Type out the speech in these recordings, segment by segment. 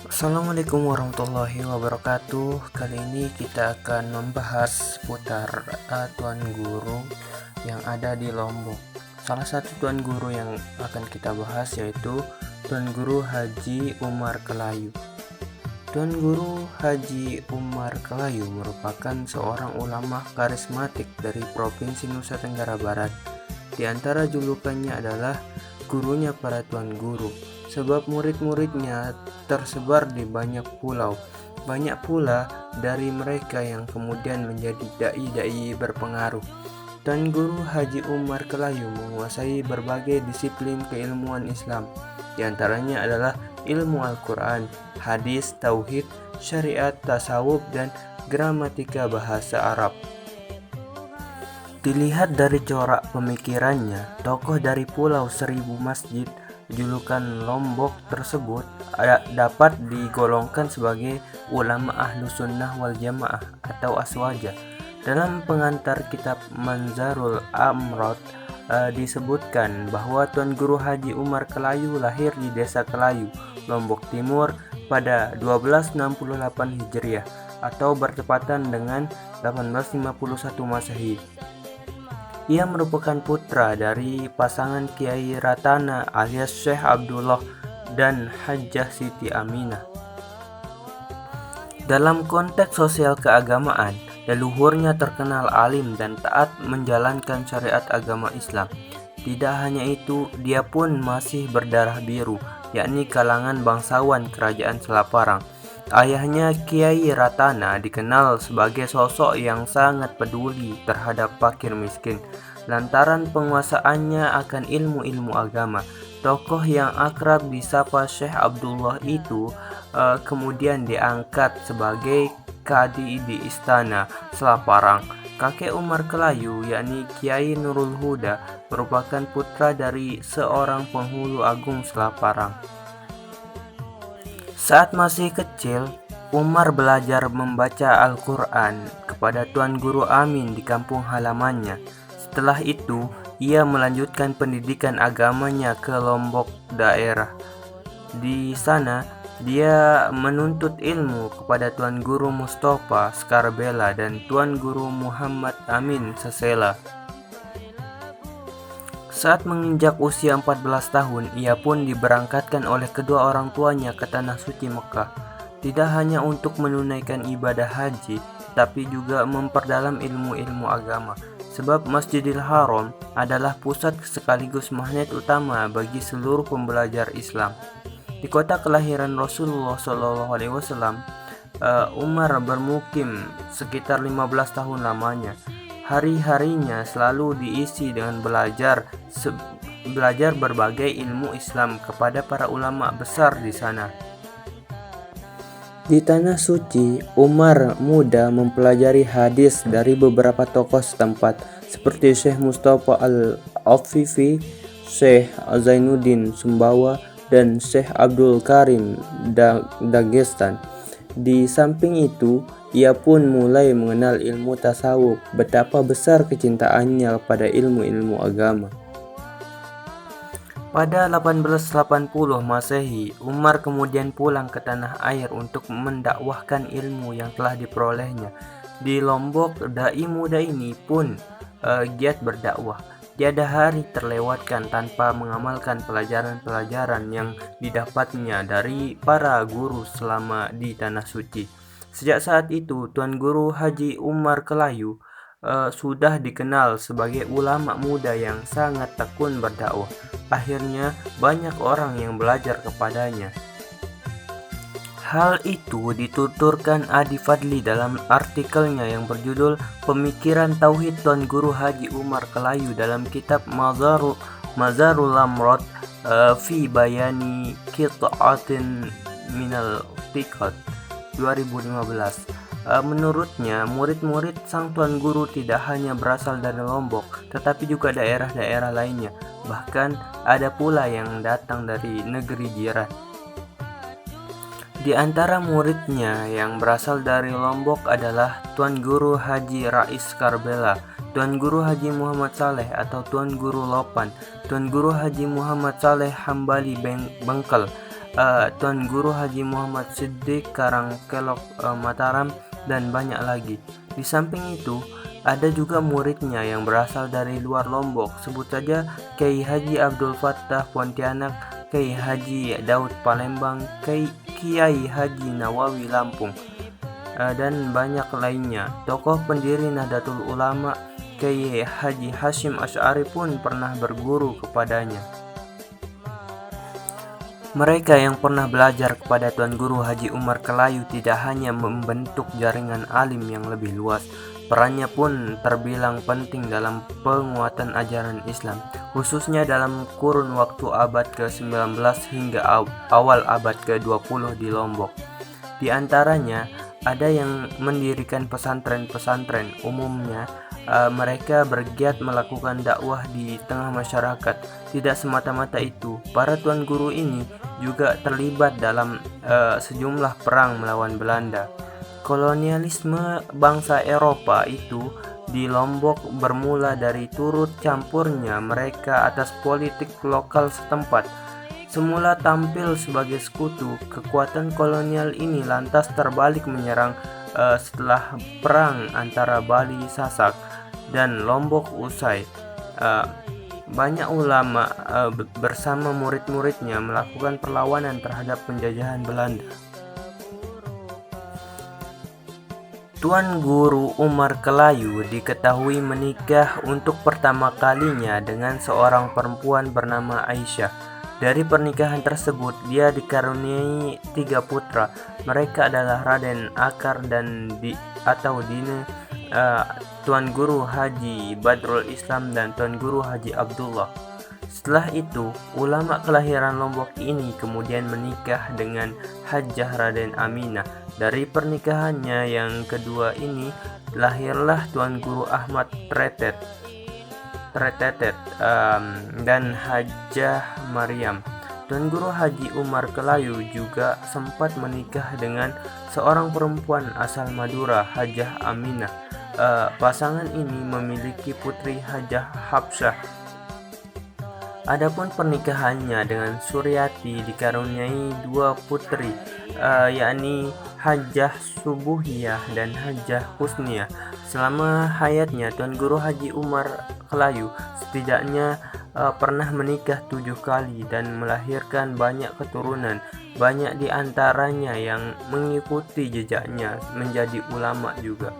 Assalamualaikum warahmatullahi wabarakatuh. Kali ini kita akan membahas seputar Tuan Guru yang ada di Lombok. Salah satu Tuan Guru yang akan kita bahas yaitu Tuan Guru Haji Umar Kelayu. Tuan Guru Haji Umar Kelayu merupakan seorang ulama karismatik dari Provinsi Nusa Tenggara Barat. Di antara julukannya adalah gurunya para Tuan Guru, sebab murid-muridnya tersebar di banyak pulau. Banyak pula dari mereka yang kemudian menjadi dai-dai berpengaruh. Tuan Guru Haji Umar Kelayu menguasai berbagai disiplin keilmuan Islam. Di antaranya adalah ilmu Al-Quran, hadis, tauhid, syariat, tasawuf, dan gramatika bahasa Arab. Dilihat dari corak pemikirannya, tokoh dari Pulau Seribu Masjid, julukan Lombok tersebut dapat digolongkan sebagai ulama ahlu sunnah wal jamaah atau aswaja. Dalam pengantar kitab Manzarul Amrod disebutkan bahwa Tuan Guru Haji Umar Kelayu lahir di Desa Kelayu, Lombok Timur pada 1268 Hijriah atau bertepatan dengan 1851 Masehi. Ia merupakan putra dari pasangan Kiai Ratana alias Syekh Abdullah dan Hajjah Siti Aminah. Dalam konteks sosial keagamaan, leluhurnya terkenal alim dan taat menjalankan syariat agama Islam. Tidak hanya itu, dia pun masih berdarah biru, yakni kalangan bangsawan kerajaan Selaparang. Ayahnya Kiai Ratana dikenal sebagai sosok yang sangat peduli terhadap fakir miskin lantaran penguasaannya akan ilmu-ilmu agama. Tokoh yang akrab disapa Syekh Abdullah itu kemudian diangkat sebagai kadi di istana Selaparang. Kakek Umar Kelayu yakni Kiai Nurul Huda merupakan putra dari seorang penghulu agung Selaparang. Saat masih kecil, Umar belajar membaca Al-Quran kepada Tuan Guru Amin di kampung halamannya. Setelah itu, ia melanjutkan pendidikan agamanya ke Lombok daerah. Di sana, dia menuntut ilmu kepada Tuan Guru Mustafa Skarbela dan Tuan Guru Muhammad Amin Sesela. Saat menginjak usia 14 tahun, ia pun diberangkatkan oleh kedua orang tuanya ke Tanah Suci Mekah. Tidak hanya untuk menunaikan ibadah haji, tetapi juga memperdalam ilmu-ilmu agama. Sebab Masjidil Haram adalah pusat sekaligus magnet utama bagi seluruh pembelajar Islam. Di kota kelahiran Rasulullah SAW, Umar bermukim sekitar 15 tahun lamanya. Hari-harinya selalu diisi dengan belajar berbagai ilmu Islam kepada para ulama besar di sana. Di Tanah Suci, Umar muda mempelajari hadis dari beberapa tokoh setempat seperti Syekh Mustafa Al-Afifi, Syekh Zainuddin Sumbawa, dan Syekh Abdul Karim Dagestan. Di samping itu, ia pun mulai mengenal ilmu tasawuf, betapa besar kecintaannya kepada ilmu-ilmu agama. Pada 1880 Masehi, Umar kemudian pulang ke tanah air untuk mendakwahkan ilmu yang telah diperolehnya. Di Lombok, dai muda ini pun giat berdakwah. Tiada hari terlewatkan tanpa mengamalkan pelajaran-pelajaran yang didapatnya dari para guru selama di Tanah Suci. Sejak saat itu, Tuan Guru Haji Umar Kelayu sudah dikenal sebagai ulama muda yang sangat tekun berdakwah. Akhirnya banyak orang yang belajar kepadanya. Hal itu dituturkan Adi Fadli dalam artikelnya yang berjudul Pemikiran Tauhid Tuan Guru Haji Umar Kelayu dalam kitab Mazarul Amrod fi Bayani Qita'atin Minal Thiqat 2015. Menurutnya, murid-murid sang Tuan Guru tidak hanya berasal dari Lombok, tetapi juga daerah-daerah lainnya. Bahkan ada pula yang datang dari negeri jiran. Di antara muridnya yang berasal dari Lombok adalah Tuan Guru Haji Rais Karbela, Tuan Guru Haji Muhammad Saleh atau Tuan Guru Lopan, Tuan Guru Haji Muhammad Saleh Hambali Bengkel, Tuan Guru Haji Muhammad Siddiq Karangkelok Mataram, dan banyak lagi. Di samping itu, ada juga muridnya yang berasal dari luar Lombok. Sebut saja Kiai Haji Abdul Fattah Pontianak, Kiai Haji Daud Palembang, Kiai Haji Nawawi Lampung, dan banyak lainnya. Tokoh pendiri Nahdlatul Ulama Kiai Haji Hashim Asy'ari pun pernah berguru kepadanya. Mereka yang pernah belajar kepada Tuan Guru Haji Umar Kelayu tidak hanya membentuk jaringan alim yang lebih luas, perannya pun terbilang penting dalam penguatan ajaran Islam, khususnya dalam kurun waktu abad ke-19 hingga awal abad ke-20 di Lombok. Di antaranya, ada yang mendirikan pesantren-pesantren. Umumnya, mereka bergiat melakukan dakwah di tengah masyarakat. Tidak semata-mata itu, para tuan guru ini juga terlibat dalam sejumlah perang melawan Belanda. Kolonialisme bangsa Eropa itu di Lombok bermula dari turut campurnya mereka atas politik lokal setempat. Semula tampil sebagai sekutu, kekuatan kolonial ini lantas terbalik menyerang setelah perang antara Bali Sasak dan Lombok usai. Banyak ulama bersama murid-muridnya melakukan perlawanan terhadap penjajahan Belanda. Tuan Guru Umar Kelayu diketahui menikah untuk pertama kalinya dengan seorang perempuan bernama Aisyah. Dari pernikahan tersebut, dia dikaruniai 3 putra. Mereka adalah Raden Akar dan Dine, Tuan Guru Haji Badrul Islam, dan Tuan Guru Haji Abdullah. Setelah itu, ulama kelahiran Lombok ini kemudian menikah dengan Hajjah Raden Aminah. Dari pernikahannya yang kedua ini, lahirlah Tuan Guru Ahmad Tretet dan Hajjah Maryam. Tuan Guru Haji Umar Kelayu juga sempat menikah dengan seorang perempuan asal Madura, Hajjah Aminah. Pasangan ini memiliki putri Hajjah Hafsah. Adapun pernikahannya dengan Suryati dikaruniai 2 putri, yakni Hajjah Subuhiyah dan Hajjah Husniyah. Selama hayatnya, Tuan Guru Haji Umar Kelayu setidaknya pernah menikah 7 kali dan melahirkan banyak keturunan. Banyak di antaranya yang mengikuti jejaknya menjadi ulama juga.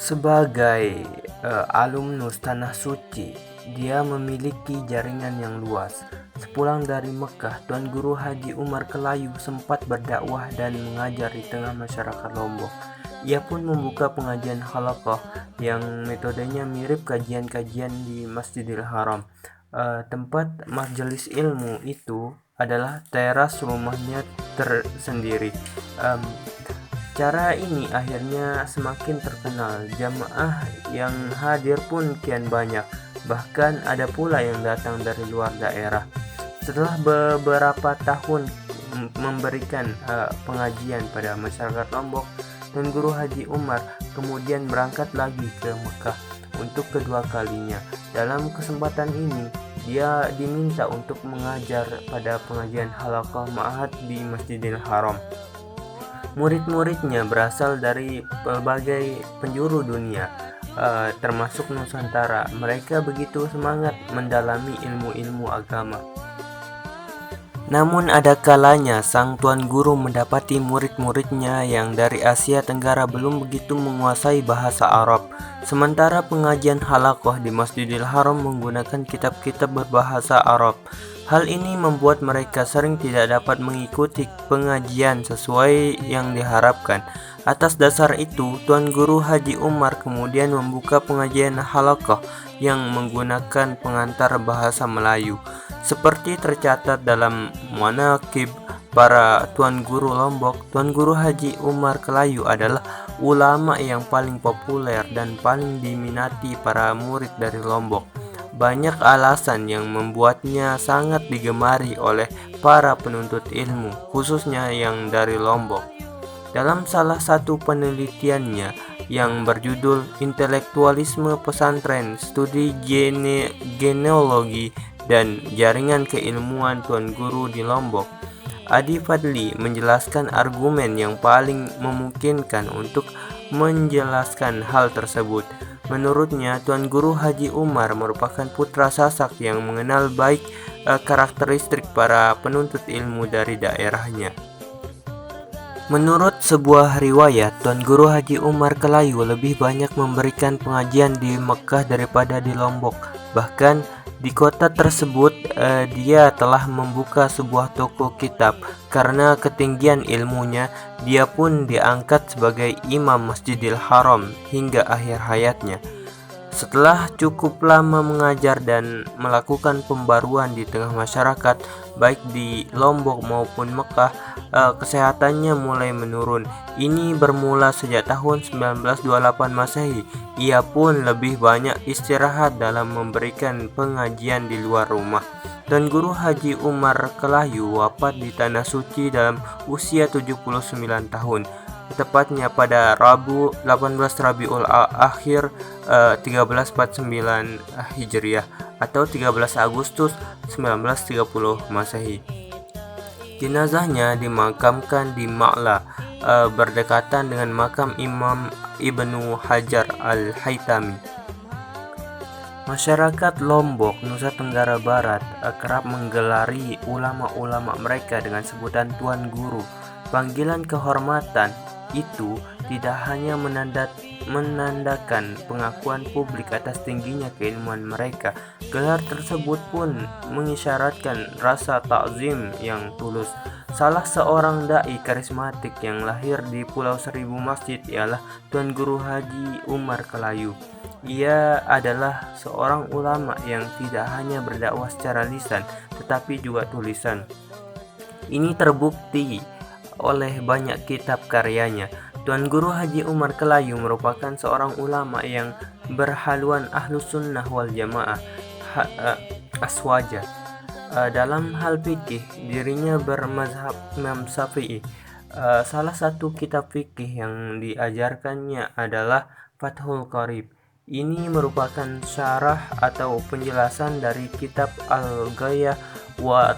Sebagai alumnus Tanah Suci, dia memiliki jaringan yang luas. Sepulang dari Mekah, Tuan Guru Haji Umar Kelayu sempat berdakwah dan mengajar di tengah masyarakat Lombok. Ia pun membuka pengajian halaqah yang metodenya mirip kajian-kajian di Masjidil Haram. Tempat majelis ilmu itu adalah teras rumahnya tersendiri. Cara ini akhirnya semakin terkenal. Jamaah yang hadir pun kian banyak. Bahkan ada pula yang datang dari luar daerah. Setelah beberapa tahun memberikan pengajian pada masyarakat Lombok, Tuan Guru Haji Umar kemudian berangkat lagi ke Mekah untuk kedua kalinya. Dalam kesempatan ini, dia diminta untuk mengajar pada pengajian halaqah ma'had di Masjidil Haram. Murid-muridnya berasal dari berbagai penjuru dunia, termasuk Nusantara. Mereka begitu semangat mendalami ilmu-ilmu agama. Namun ada kalanya sang tuan guru mendapati murid-muridnya yang dari Asia Tenggara belum begitu menguasai bahasa Arab. Sementara pengajian halaqah di Masjidil Haram menggunakan kitab-kitab berbahasa Arab. Hal ini membuat mereka sering tidak dapat mengikuti pengajian sesuai yang diharapkan. Atas dasar itu, Tuan Guru Haji Umar kemudian membuka pengajian halaqah yang menggunakan pengantar bahasa Melayu. Seperti tercatat dalam manaqib para Tuan Guru Lombok, Tuan Guru Haji Umar Kelayu adalah ulama yang paling populer dan paling diminati para murid dari Lombok. Banyak alasan yang membuatnya sangat digemari oleh para penuntut ilmu, khususnya yang dari Lombok. Dalam salah satu penelitiannya yang berjudul Intelektualisme Pesantren, Studi Genealogi dan jaringan keilmuan Tuan Guru di Lombok. Adi Fadli menjelaskan argumen yang paling memungkinkan untuk menjelaskan hal tersebut. Menurutnya, Tuan Guru Haji Umar merupakan putra Sasak yang mengenal baik karakteristik para penuntut ilmu dari daerahnya. Menurut sebuah riwayat, Tuan Guru Haji Umar Kelayu lebih banyak memberikan pengajian di Mekah daripada di Lombok. Bahkan di kota tersebut dia telah membuka sebuah toko kitab. Karena ketinggian ilmunya, dia pun diangkat sebagai imam Masjidil Haram hingga akhir hayatnya. Setelah cukup lama mengajar dan melakukan pembaruan di tengah masyarakat, baik di Lombok maupun Mekah, kesehatannya mulai menurun. Ini bermula sejak tahun 1928 Masehi. Ia pun lebih banyak istirahat dalam memberikan pengajian di luar rumah. Tuan Guru Haji Umar Kelayu wafat di Tanah Suci dalam usia 79 tahun. Tepatnya pada Rabu 18 Rabiul Akhir 1349 Hijriah atau 13 Agustus 1930 Masehi. Jenazahnya dimakamkan di Ma'la berdekatan dengan makam Imam Ibnu Hajar Al-Haytami. Masyarakat Lombok, Nusa Tenggara Barat kerap menggelari ulama-ulama mereka dengan sebutan Tuan Guru. Panggilan kehormatan itu tidak hanya menandakan pengakuan publik atas tingginya keilmuan mereka. Gelar tersebut pun mengisyaratkan rasa takzim yang tulus. Salah seorang dai karismatik yang lahir di Pulau Seribu Masjid ialah Tuan Guru Haji Umar Kelayu. Ia adalah seorang ulama yang tidak hanya berdakwah secara lisan, tetapi juga tulisan. Ini terbukti oleh banyak kitab karyanya. Tuan Guru Haji Umar Kelayu merupakan seorang ulama yang berhaluan Ahlus Sunnah wal Jamaah aswaja. Dalam hal fikih, dirinya bermazhab Imam Syafi'i. Salah satu kitab fikih yang diajarkannya adalah Fathul Qarib. Ini merupakan syarah atau penjelasan dari kitab Al-Ghayah wa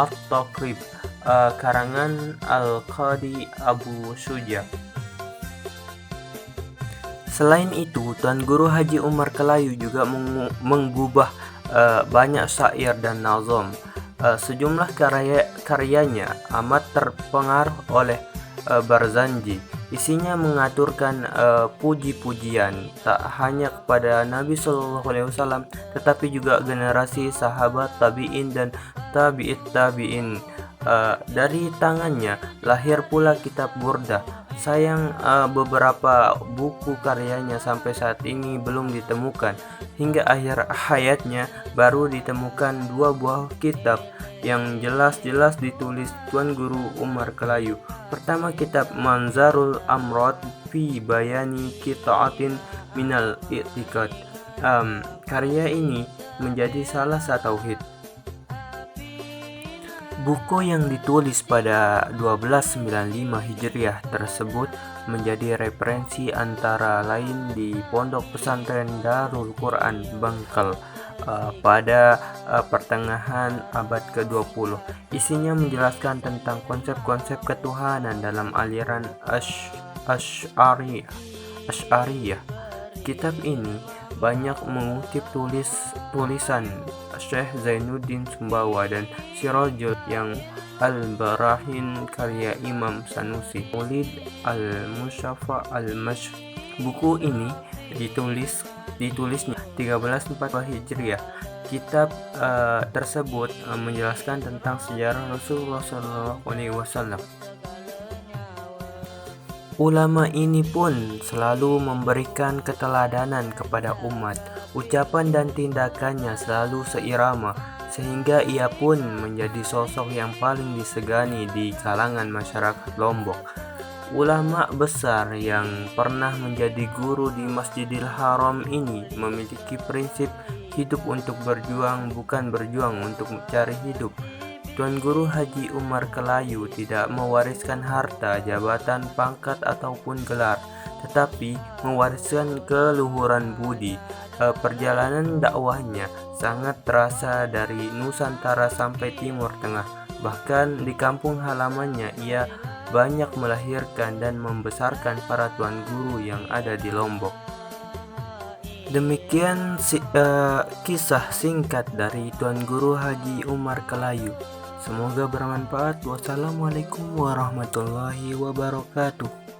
At-Taqrib karangan Al-Qadi Abu Syuja. Selain itu, Tuan Guru Haji Umar Kelayu juga menggubah banyak syair dan nazam. Sejumlah karyanya amat terpengaruh oleh Barzanji. Isinya mengaturkan puji-pujian tak hanya kepada Nabi SAW, tetapi juga generasi sahabat tabi'in dan tabi'it tabi'in. Dari tangannya lahir pula kitab Burdah. Sayang beberapa buku karyanya sampai saat ini belum ditemukan. Hingga akhir hayatnya baru ditemukan 2 buah kitab yang jelas-jelas ditulis Tuan Guru Umar Kelayu. Pertama, kitab Manzarul Amrad fi Bayani Qita'atin Minal I'tiqad. Karya ini menjadi salah satu tauhid. Buku yang ditulis pada 1295 Hijriah tersebut menjadi referensi antara lain di Pondok Pesantren Darul Quran Bangkal pada pertengahan abad ke-20. Isinya menjelaskan tentang konsep-konsep ketuhanan dalam aliran Asy'ariyah. Kitab ini banyak mengutip tulisan Syekh Zainuddin Sumbawa dan Sirajul yang Al-Barahin karya Imam Sanusi, Maulid Al-Musyafa Al-Mash. Buku ini ditulisnya 1340 Hijriah. Kitab tersebut menjelaskan tentang sejarah Rasulullah SAW. Ulama ini pun selalu memberikan keteladanan kepada umat. Ucapan dan tindakannya selalu seirama, sehingga ia pun menjadi sosok yang paling disegani di kalangan masyarakat Lombok. Ulama besar yang pernah menjadi guru di Masjidil Haram ini memiliki prinsip hidup untuk berjuang, bukan berjuang untuk mencari hidup. Tuan Guru Haji Umar Kelayu tidak mewariskan harta, jabatan, pangkat ataupun gelar, tetapi mewariskan keluhuran budi. Perjalanan dakwahnya sangat terasa dari Nusantara sampai Timur Tengah. Bahkan di kampung halamannya ia banyak melahirkan dan membesarkan para tuan guru yang ada di Lombok. Demikian kisah singkat dari Tuan Guru Haji Umar Kelayu. Semoga bermanfaat. Wassalamualaikum warahmatullahi wabarakatuh.